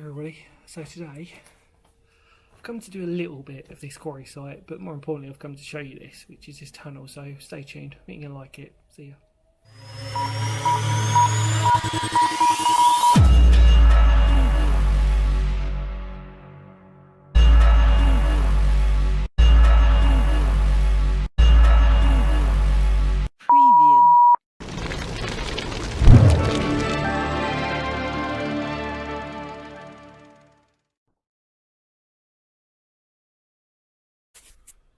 everybody, so today I've come to do a little bit of this quarry site, but more importantly I've come to show you this, which is this tunnel, so stay tuned, I think you're going to like it. See ya.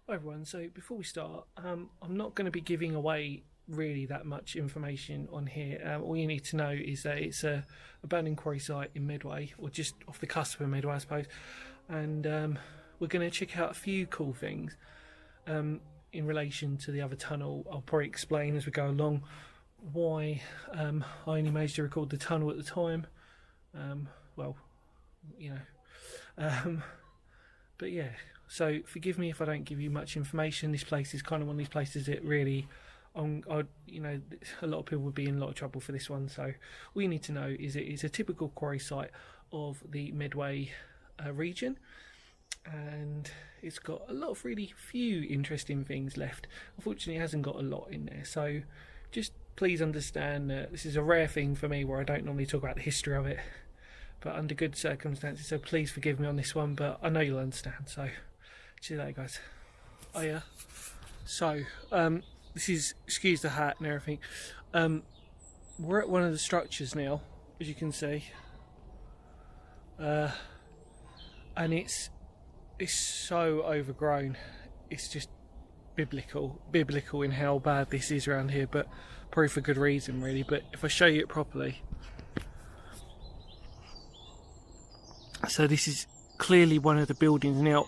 Hi everyone, so before we start, I'm not going to be giving away really that much information on here. All you need to know is that it's a abandoned quarry site in Medway, or just off the cusp of Medway I suppose, and we're going to check out a few cool things in relation to the other tunnel. I'll probably explain as we go along why I only managed to record the tunnel at the time, well, you know, but yeah. So forgive me if I don't give you much information. This place is kind of one of these places that really, you know, a lot of people would be in a lot of trouble for this one. So all you need to know is it is a typical quarry site of the Medway region, and it's got a lot of really few interesting things left. Unfortunately, it hasn't got a lot in there. So just please understand that this is a rare thing for me where I don't normally talk about the history of it, but under good circumstances. So please forgive me on this one, but I know you'll understand. So. See you later, guys. Oh yeah. So this is, excuse the hat and everything. We're at one of the structures now, as you can see, and it's so overgrown. It's just biblical in how bad this is around here, but probably for good reason, really. But if I show you it properly, so this is clearly one of the buildings now.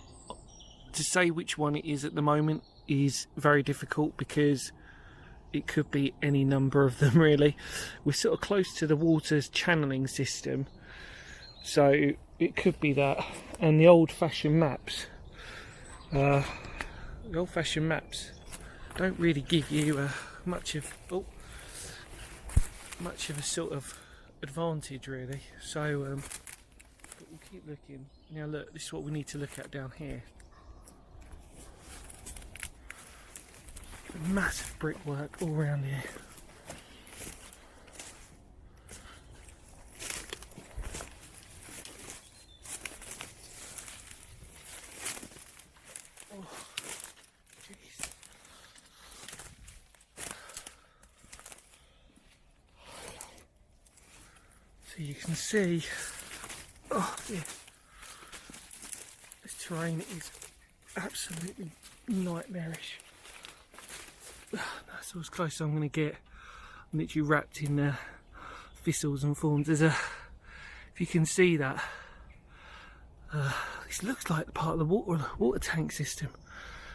To say which one it is at the moment is very difficult because it could be any number of them really. We're sort of close to the water's channeling system, so it could be that. And the old-fashioned maps, don't really give you much of a sort of advantage really. So but we'll keep looking. Now look, this is what we need to look at down here. Massive brickwork all around here. Oh, jeez. So you can see, oh yeah, this terrain is absolutely nightmarish. That's as close as I'm going to get. I'm literally wrapped in thistles and thorns. There's if you can see that, this looks like part of the water tank system,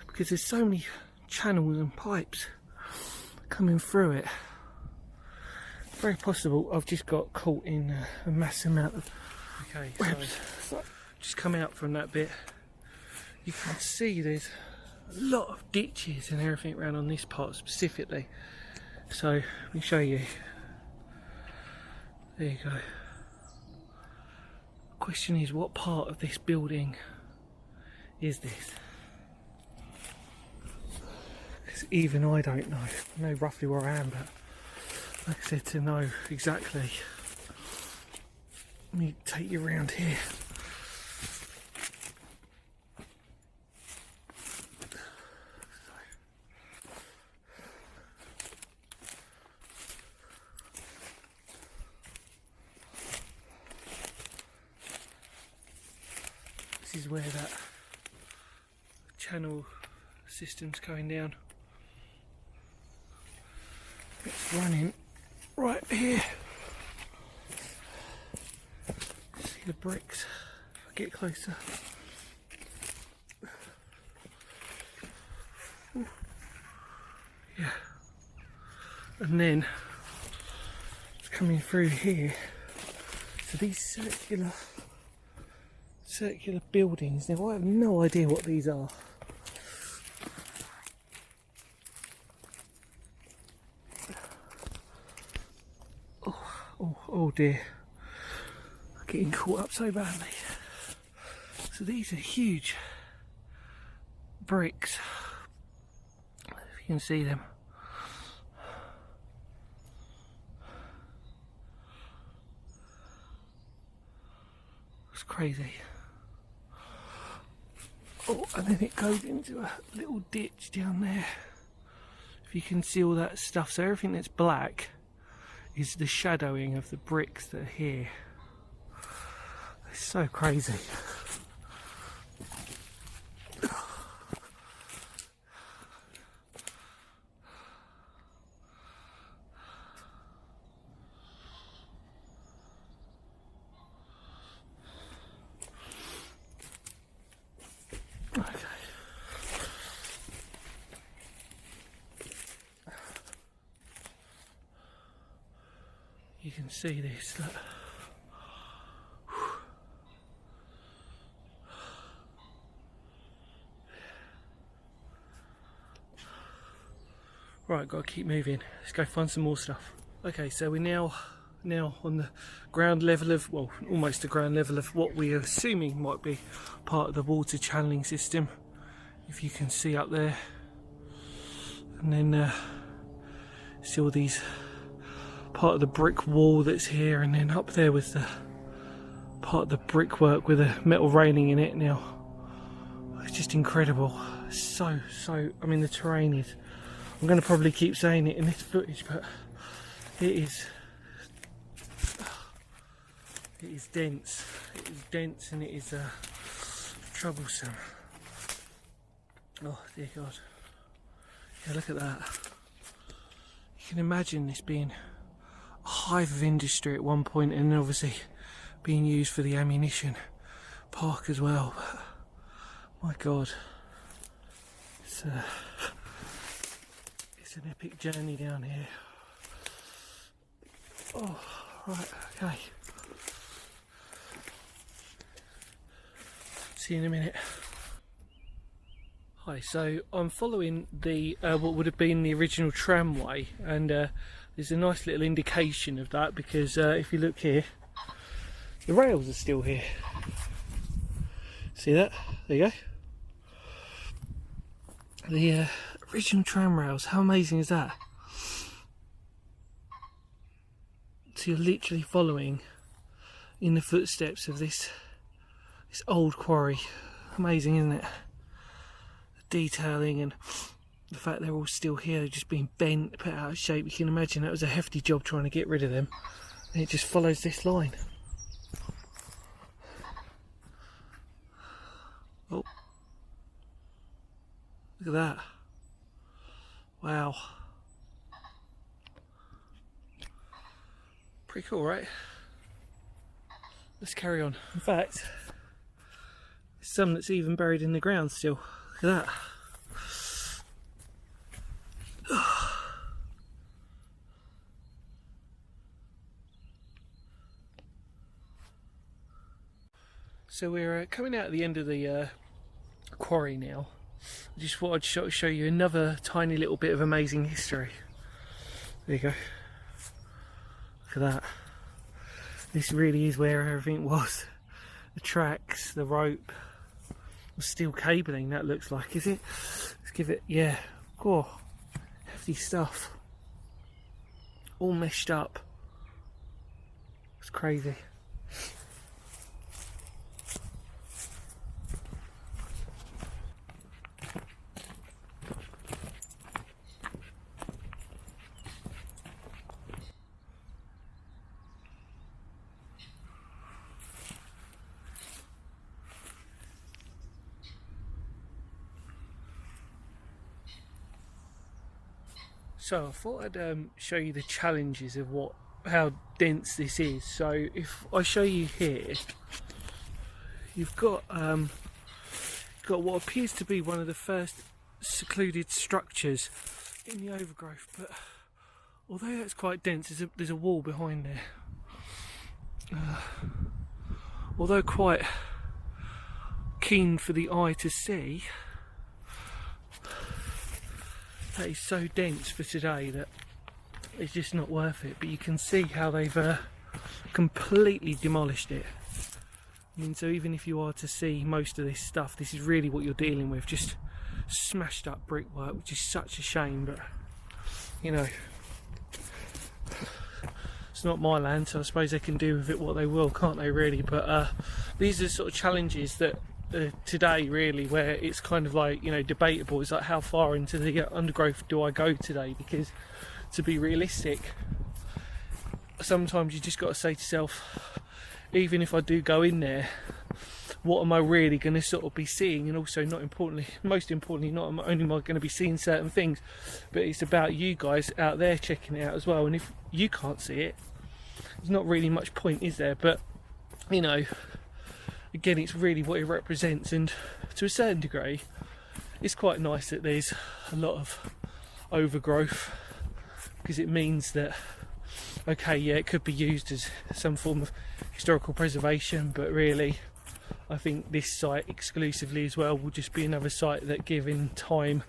because there's so many channels and pipes coming through it. Very possible I've just got caught in a massive amount of webs. So just coming out from that bit, you can see there's a lot of ditches and everything around on this part specifically. So let me show you. There you go. Question is, what part of this building is this? Because even I don't know. I know roughly where I am, but like I said, to know exactly, let me take you around here. This is where that channel system's going down. It's running right here. See the bricks? If I get closer. Ooh. Yeah. And then it's coming through here. So these circular buildings. Now I have no idea what these are. Oh dear. getting caught up so badly. So these are huge bricks, if you can see them. It's crazy. Oh, and then it goes into a little ditch down there. If you can see all that stuff, so everything that's black is the shadowing of the bricks that are here. It's so crazy. Okay. You can see this, look. Right, gotta keep moving. Let's go find some more stuff. Okay, so we're now on the ground level of, well, almost the ground level of what we are assuming might be part of the water channelling system, if you can see up there. And then see all these, part of the brick wall that's here, and then up there with the part of the brickwork with a metal railing in it now. It's just incredible. So, I mean, the terrain is, I'm going to probably keep saying it in this footage, but it is dense. It is dense and it is troublesome. Oh dear God. Yeah, look at that. You can imagine this being a hive of industry at one point, and obviously being used for the ammunition park as well. But my God, it's an epic journey down here. Oh, right, okay. See you in a minute. Hi, so I'm following the what would have been the original tramway, and there's a nice little indication of that, because if you look here, the rails are still here. See that? There you go. The original tram rails. How amazing is that? So you're literally following in the footsteps of this old quarry. Amazing, isn't it? The detailing and the fact they're all still here, they're just being bent, put out of shape. You can imagine that was a hefty job trying to get rid of them. And it just follows this line. Oh, look at that. Wow. Pretty cool, right? Let's carry on. In fact, there's some that's even buried in the ground still. Look at that. So we're coming out at the end of the quarry now. I just thought I'd show you another tiny little bit of amazing history. There you go. Look at that. This really is where everything was. The tracks, the rope, the steel cabling, that looks like, is it? Let's give it, yeah. Oh, hefty stuff. All meshed up. It's crazy. So I thought I'd show you the challenges of how dense this is. So if I show you here, you've got what appears to be one of the first secluded structures in the overgrowth, but although that's quite dense, there's a wall behind there. Although quite keen for the eye to see, that is so dense for today that it's just not worth it. But you can see how they've completely demolished it. I mean, so even if you are to see most of this stuff, this is really what you're dealing with, just smashed up brickwork, which is such a shame, but you know, it's not my land, so I suppose they can do with it what they will, can't they, really? But these are sort of challenges that today, really, where it's kind of like, you know, debatable. It's like, how far into the undergrowth do I go today? Because to be realistic, sometimes you just got to say to yourself, even if I do go in there, what am I really going to sort of be seeing? And also, most importantly, not only am I going to be seeing certain things, but it's about you guys out there checking it out as well. And if you can't see it, there's not really much point, is there? But you know, again, it's really what it represents, and to a certain degree, it's quite nice that there's a lot of overgrowth, because it means that, okay, yeah, it could be used as some form of historical preservation, but really, I think this site exclusively as well will just be another site that, given time,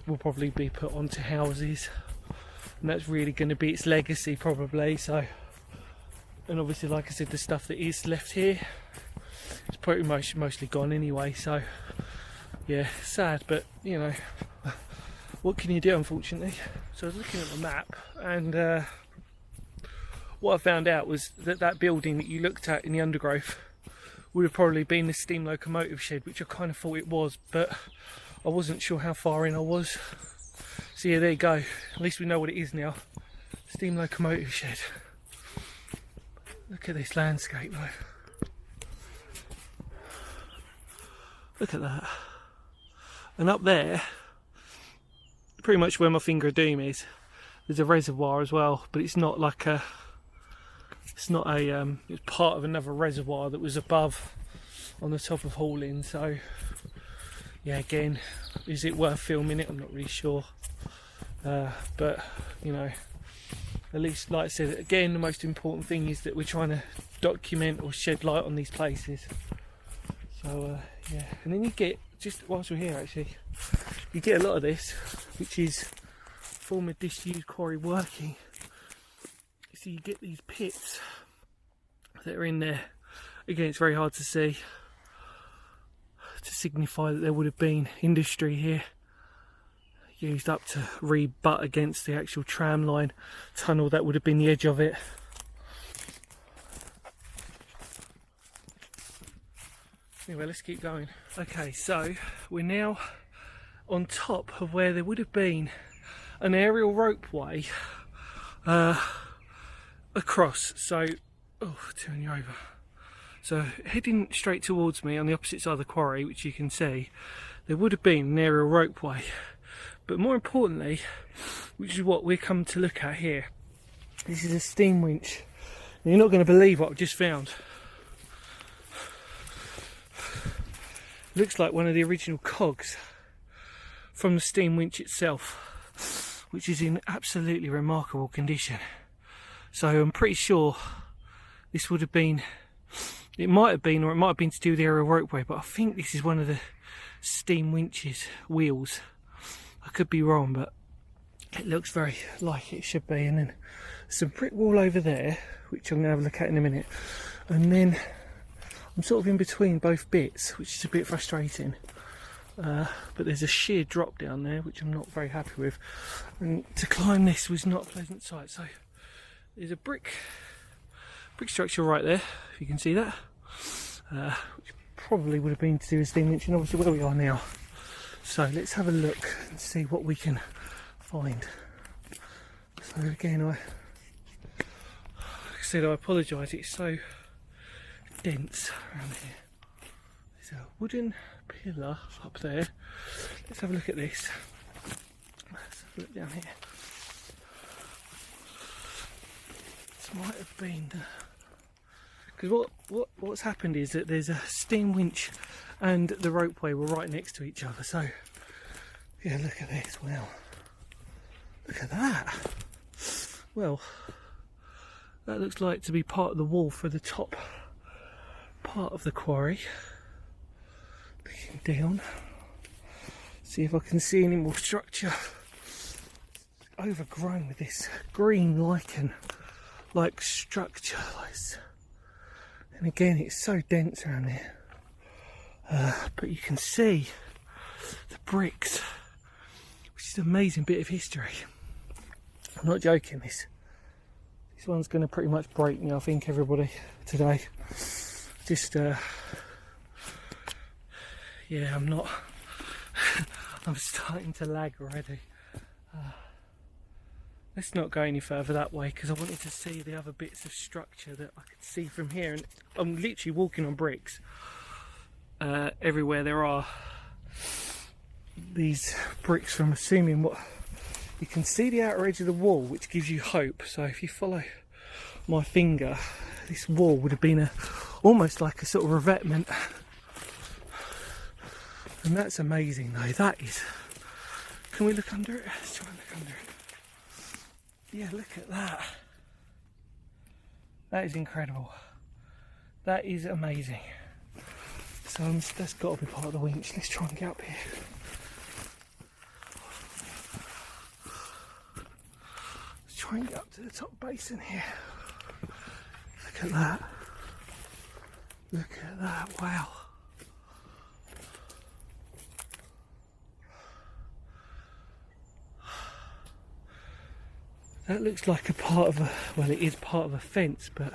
will probably be put onto houses, and that's really going to be its legacy, probably. So, and obviously, like I said, the stuff that is left here, it's pretty much mostly gone anyway. So yeah, sad, but you know, what can you do, unfortunately? So I was looking at the map, and what I found out was that that building that you looked at in the undergrowth would have probably been the steam locomotive shed, which I kind of thought it was, but I wasn't sure how far in I was. So yeah, there you go, at least we know what it is now. Steam locomotive shed. Look at this landscape though. Look at that. And up there, pretty much where my finger of doom is, there's a reservoir as well, but it's not like a, it's part of another reservoir that was above on the top of Hauling. So yeah, again, is it worth filming it? I'm not really sure, but you know, at least, like I said, again, the most important thing is that we're trying to document or shed light on these places. So yeah, and then you get, just whilst we're here actually, you get a lot of this, which is former disused quarry working. So you get these pits that are in there. Again, it's very hard to see, to signify that there would have been industry here, used up to rebut against the actual tram line tunnel that would have been the edge of it. Anyway, let's keep going. Okay, so we're now on top of where there would have been an aerial ropeway across. So, oh, turn you over. So heading straight towards me on the opposite side of the quarry, which you can see, there would have been an aerial ropeway. But more importantly, which is what we're come to look at here, this is a steam winch. And you're not going to believe what I've just found. Looks like one of the original cogs from the steam winch itself, which is in absolutely remarkable condition. So I'm pretty sure this would have been, it might have been, or it might have been to do with the aerial ropeway, but I think this is one of the steam winch's wheels. I could be wrong, but it looks very like it should be. And then some brick wall over there, which I'm going to have a look at in a minute. And then I'm sort of in between both bits, which is a bit frustrating. But there's a sheer drop down there, which I'm not very happy with. And to climb this was not a pleasant sight. So there's a brick structure right there, if you can see that, which probably would have been to do with steam winch, and obviously where we are now. So let's have a look and see what we can find. So again, like I said, I apologise, it's so dense around here. There's a wooden pillar up there. Let's have a look at this. Let's have a look down here. This might have been because what's happened is that there's a steam winch and the ropeway were right next to each other. So yeah, look at this. Wow, look at that. Well, that looks like to be part of the wall for the top part of the quarry. Looking down, see if I can see any more structure. Overgrown with this green lichen like structure. And again, it's so dense around here. But you can see the bricks, which is an amazing bit of history. I'm not joking, this one's going to pretty much break me, I think, everybody, today. Just, yeah, I'm not, I'm starting to lag already. Let's not go any further that way, because I wanted to see the other bits of structure that I could see from here. And I'm literally walking on bricks. Everywhere there are these bricks from assuming what you can see the outer edge of the wall, which gives you hope. So if you follow my finger, this wall would have been almost like a sort of revetment, and that's amazing though. That is, can we look under it? Let's try and look under it. Yeah, look at that. That is incredible. That is amazing. So that's got to be part of the winch. Let's try and get up here. Let's try and get up to the top basin here. Look at that. Look at that. Wow. That looks like a part of a, well, it is part of a fence, but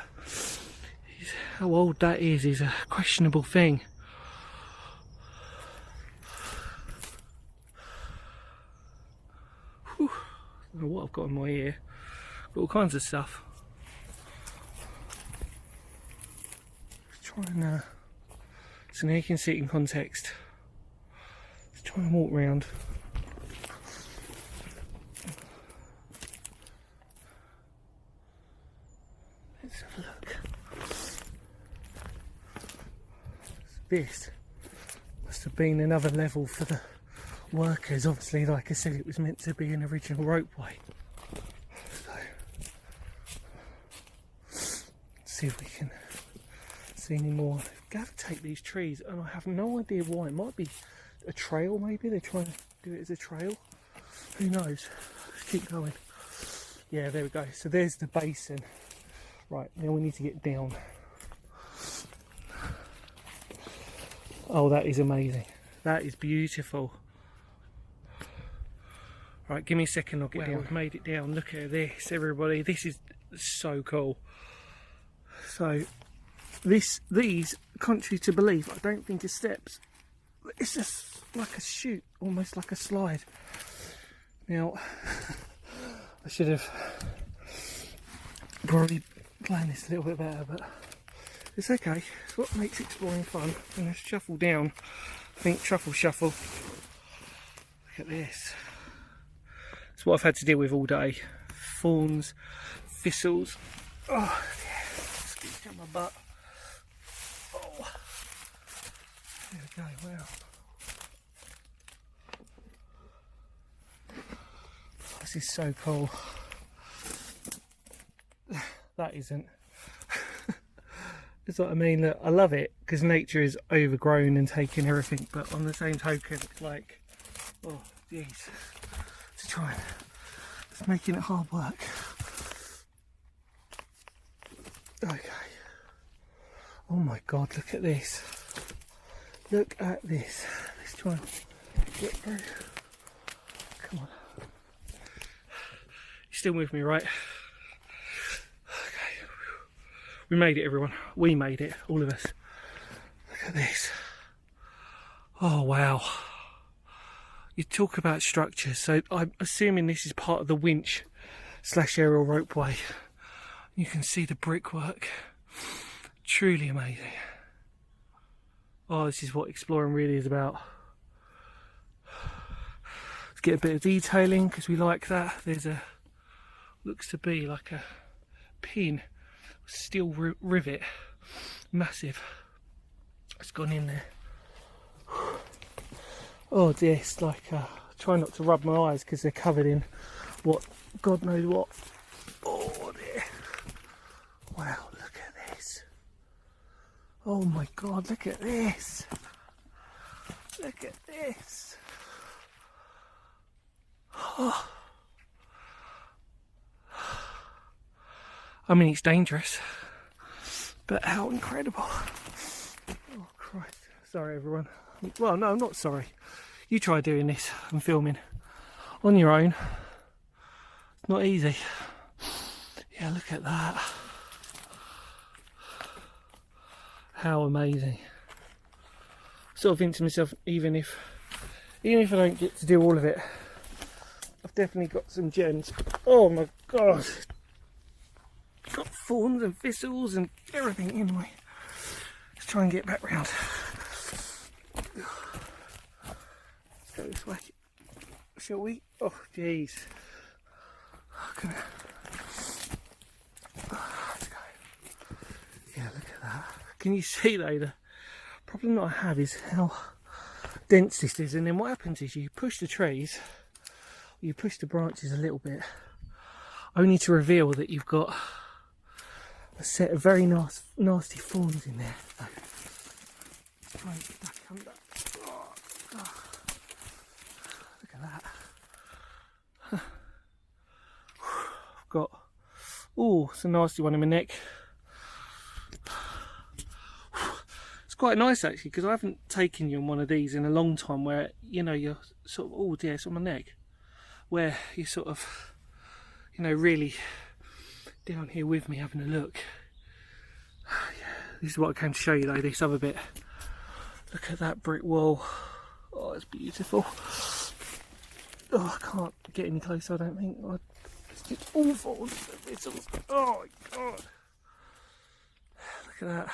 how old that is a questionable thing. Whew. I don't know what I've got in my ear. Got all kinds of stuff. Let's try and, so now you can see it in context. Let's try and walk round. Let's have a look. This must have been another level for the workers. Obviously, like I said, it was meant to be an original ropeway. So, let's see if we can see any more. They've got to take these trees, and I have no idea why. It might be a trail, maybe they're trying to do it as a trail. Who knows? Let's keep going. Yeah, there we go. So there's the basin. Right, now we need to get down. Oh, that is amazing. That is beautiful. Right, give me a second, I'll get down. We've made it down. Look at this, everybody. This is so cool. So, these, contrary to belief, I don't think are steps. It's just like a chute, almost like a slide. Now, I should have probably planned this a little bit better, but it's okay. It's what makes exploring fun. I'm going to shuffle down. I think truffle shuffle. Look at this. It's what I've had to deal with all day. Thorns, thistles. Oh, yeah. Squeezed down my butt. Oh. There we go. Wow. This is so cool. That isn't. It's what I mean. Look, I love it because nature is overgrown and taking everything, but on the same token, it's like, oh, jeez, to try and it's making it hard work. Okay. Oh my God, look at this. Look at this. Let's try and get through. Come on. You're still with me, right? We made it, everyone. We made it, all of us. Look at this. Oh, wow. You talk about structures. So I'm assuming this is part of the winch / aerial ropeway. You can see the brickwork. Truly amazing. Oh, this is what exploring really is about. Let's get a bit of detailing because we like that. There's a, looks to be like a pin. Steel rivet, massive. It's gone in there. Oh dear, it's like try not to rub my eyes because they're covered in what, God knows what. Oh dear. Wow, look at this. Oh my God, look at this. Look at this. Oh. I mean, it's dangerous. But how incredible. Oh Christ. Sorry everyone. Well, no, I'm not sorry. You try doing this and filming on your own. It's not easy. Yeah, look at that. How amazing. Sort of think to myself, even if I don't get to do all of it, I've definitely got some gems. Oh my god. Got thorns and thistles and everything anyway. Let's try and get back round. Let's go this way. Shall we? Oh jeez. Let's go. Yeah, look at that. Can you see though, the problem that I have is how dense this is, and then what happens is you push the trees, you push the branches a little bit, only to reveal that you've got a set of very nasty thorns in there. So, let's try and get back under. Look at that. I've got, it's a nasty one in my neck. It's quite nice actually, because I haven't taken you on one of these in a long time where, you know, you're sort of, oh dear, it's on my neck. Where you're sort of, you know, really down here with me having a look. Yeah, this is what I came to show you though, this other bit. Look at that brick wall. Oh, it's beautiful. Oh, I can't get any closer, I don't think. It's just awful. Oh my god. Look at that.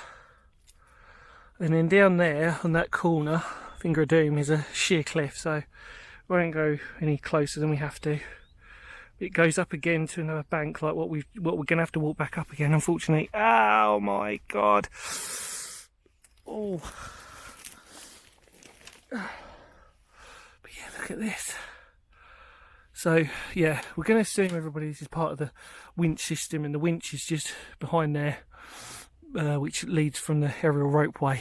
And then down there on that corner, Finger of Doom, is a sheer cliff, so we won't go any closer than we have to. It goes up again to another bank, like what we're gonna have to walk back up again, unfortunately. Oh my god. Oh. But yeah, look at this. So yeah, we're gonna assume everybody this is part of the winch system, and the winch is just behind there, which leads from the aerial ropeway.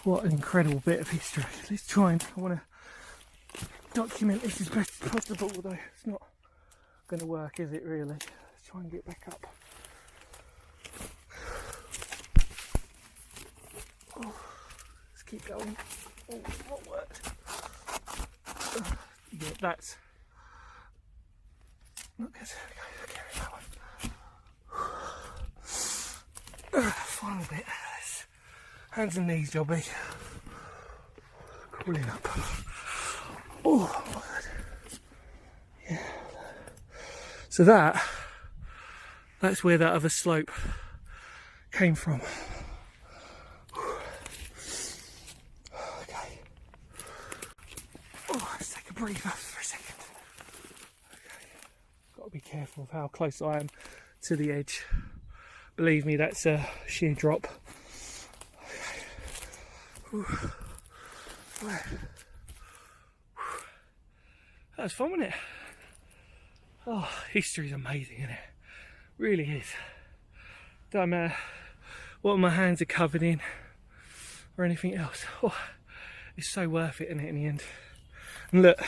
What an incredible bit of history. Let's try and, I want to document this as best as possible, although it's not going to work, is it really? Let's try and get back up. Oh, let's keep going. Oh, what worked? Yeah, that's not good. Okay, that one. Final bit. Hands and knees jobby. Crawling up. Oh, yeah. So that's where that other slope came from. Okay. Oh, let's take a breather for a second. Okay. Got to be careful of how close I am to the edge. Believe me, that's a sheer drop. Okay. That was fun, wasn't it? Oh, history's amazing, isn't it? Really is. Don't matter what my hands are covered in or anything else. Oh, it's so worth it, isn't it, in the end? And look,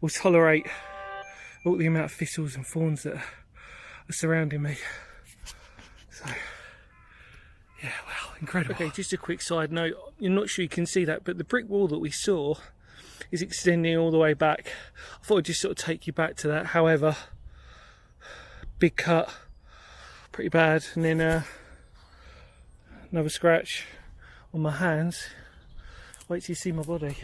we'll tolerate all the amount of thistles and thorns that are surrounding me. So, yeah, wow, incredible. Okay, just a quick side note. You're not sure you can see that, but the brick wall that we saw is extending all the way back. I thought I'd just sort of take you back to that. However, big cut, pretty bad, and then another scratch on my hands. Wait till you see my body.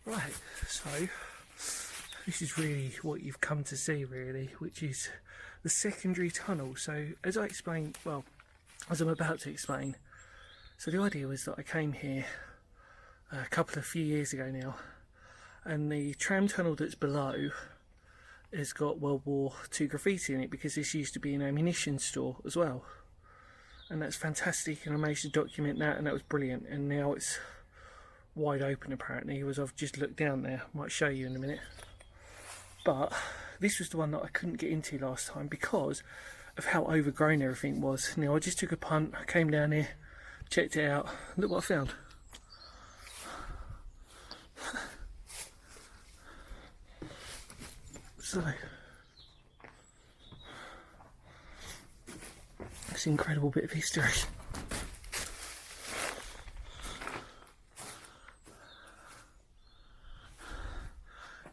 Right, so this is really what you've come to see really, which is the secondary tunnel. So as I explained, well, as I'm about to explain, so the idea was that I came here a few years ago now, and the tram tunnel that's below has got World War II graffiti in it, because this used to be an ammunition store as well, and that's fantastic, and I managed to document that, and that was brilliant. And now it's wide open apparently, as I've just looked down there. Might show you in a minute. But This was the one that I couldn't get into last time because of how overgrown everything was. Now I just took a punt, came down here, checked it out. Look what I found. So it's an incredible bit of history.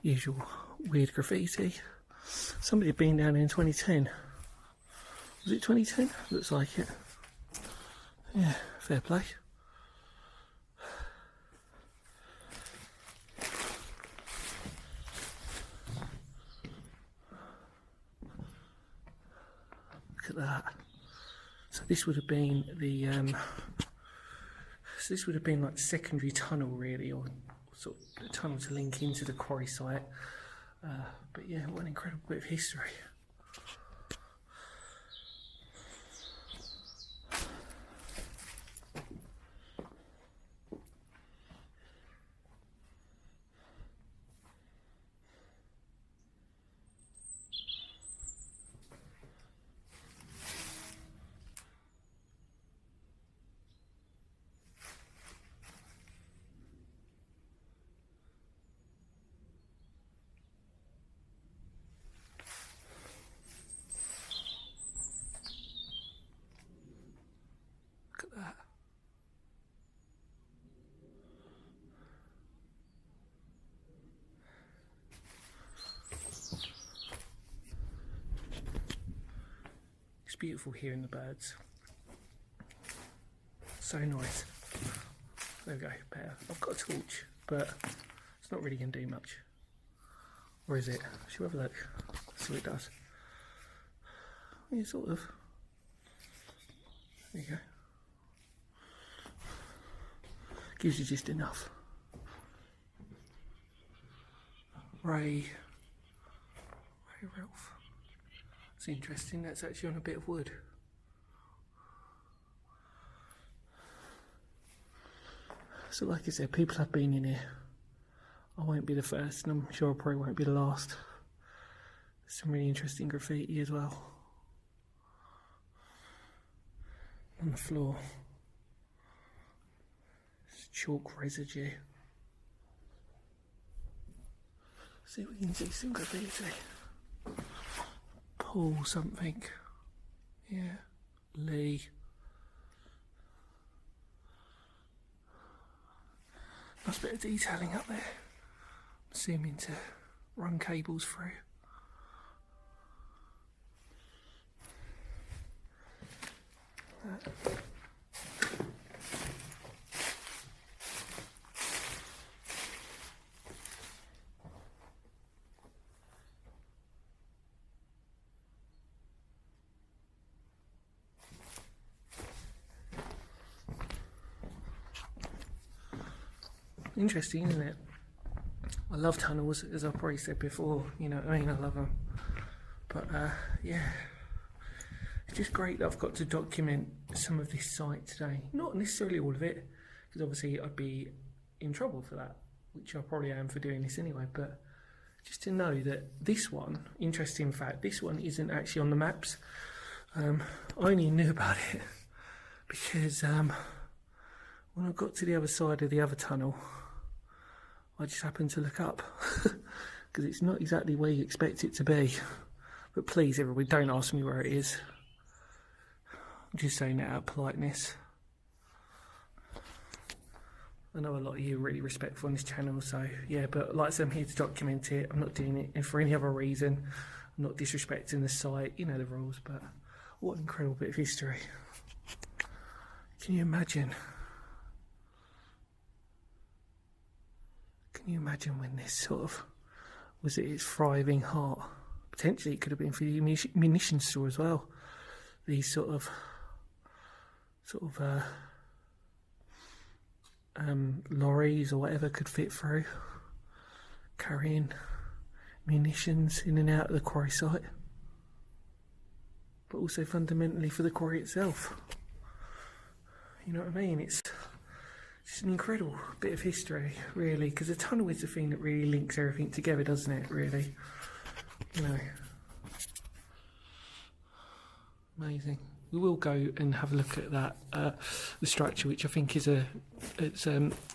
Usual weird graffiti. Somebody had been down there in 2010. Was it 2010? Looks like it. Yeah, fair play. Look at that. So this would have been the so this would have been like the secondary tunnel really, or sort of a tunnel to link into the quarry site. But yeah, what an incredible bit of history. Look at that. It's beautiful hearing the birds. So nice. There we go, better. I've got a torch, but it's not really going to do much. Or is it? Should we have a look? See what it does. Yeah, sort of. There you go. Gives you just enough. Ray Ralph. It's interesting, that's actually on a bit of wood. So like I said, people have been in here. I won't be the first, and I'm sure I probably won't be the last. There's some really interesting graffiti as well. On the floor. It's chalk residue. See if we can see some graffiti. Paul something. Yeah. Lee. Nice bit of detailing up there. Seeming to run cables through. Interesting, isn't it? I love tunnels, as I've probably said before, you know what I mean, I love them. But yeah, it's just great that I've got to document some of this site today. Not necessarily all of it, because obviously I'd be in trouble for that, which I probably am for doing this anyway, but just to know that this one, interesting fact, this one isn't actually on the maps. I only knew about it because when I got to the other side of the other tunnel, I just happened to look up because it's not exactly where you expect it to be. But please, everybody, don't ask me where it is. I'm just saying that out of politeness. I know a lot of you are really respectful on this channel, so yeah, but like I said, I'm here to document it. I'm not doing it for any other reason. I'm not disrespecting the site, you know the rules, but what an incredible bit of history. Can you imagine? Can you imagine when this sort of was at its thriving heart? Potentially it could have been for the munition store as well. These sort of lorries or whatever could fit through, carrying munitions in and out of the quarry site. But also fundamentally for the quarry itself. You know what I mean? It's just an incredible bit of history, really, because the tunnel is the thing that really links everything together, doesn't it, really? you know, amazing. We will go and have a look at that, the structure, which I think is a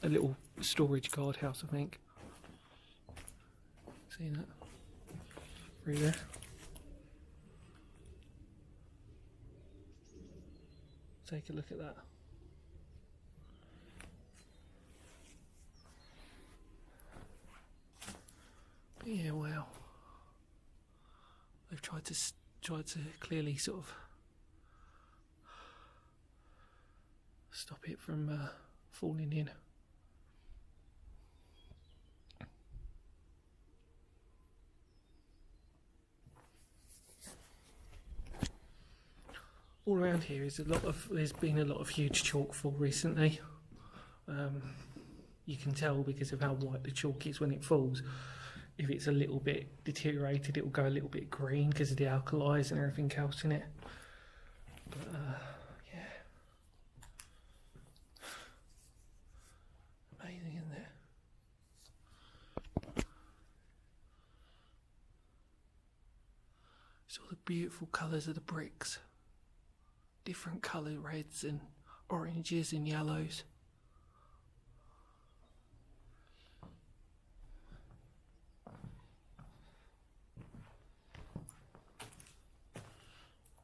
little storage guardhouse, I think. See that? Through there. Take a look at that. Yeah, wow. They've tried to clearly sort of stop it from falling in. All around here is there's been a lot of huge chalk fall recently. You can tell because of how white the chalk is when it falls. If it's a little bit deteriorated, it will go a little bit green because of the alkalis and everything else in it. But yeah, amazing, isn't it? It's all the beautiful colours of the bricks. Different coloured reds and oranges and yellows.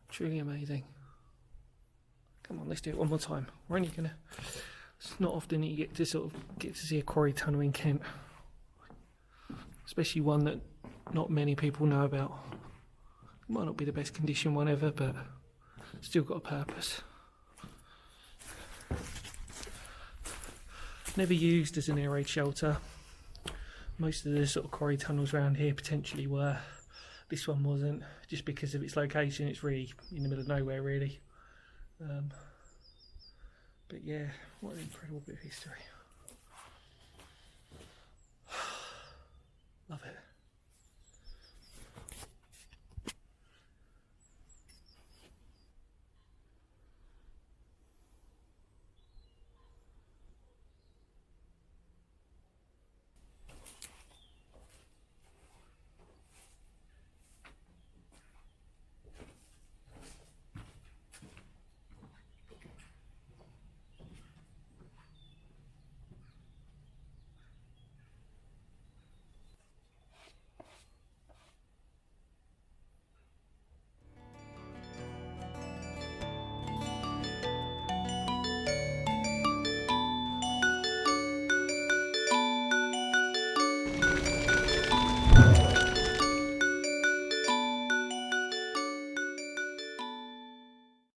Truly amazing. Come on, let's do it one more time. We're only gonna. It's not often that you get to see a quarry tunnel in Kent, especially one that not many people know about. It might not be the best condition one ever, but still got a purpose. Never used as an air raid shelter. Most of the sort of quarry tunnels around here potentially were. This one wasn't, just because of its location. It's really in the middle of nowhere, really. But yeah, what an incredible bit of history. Love it.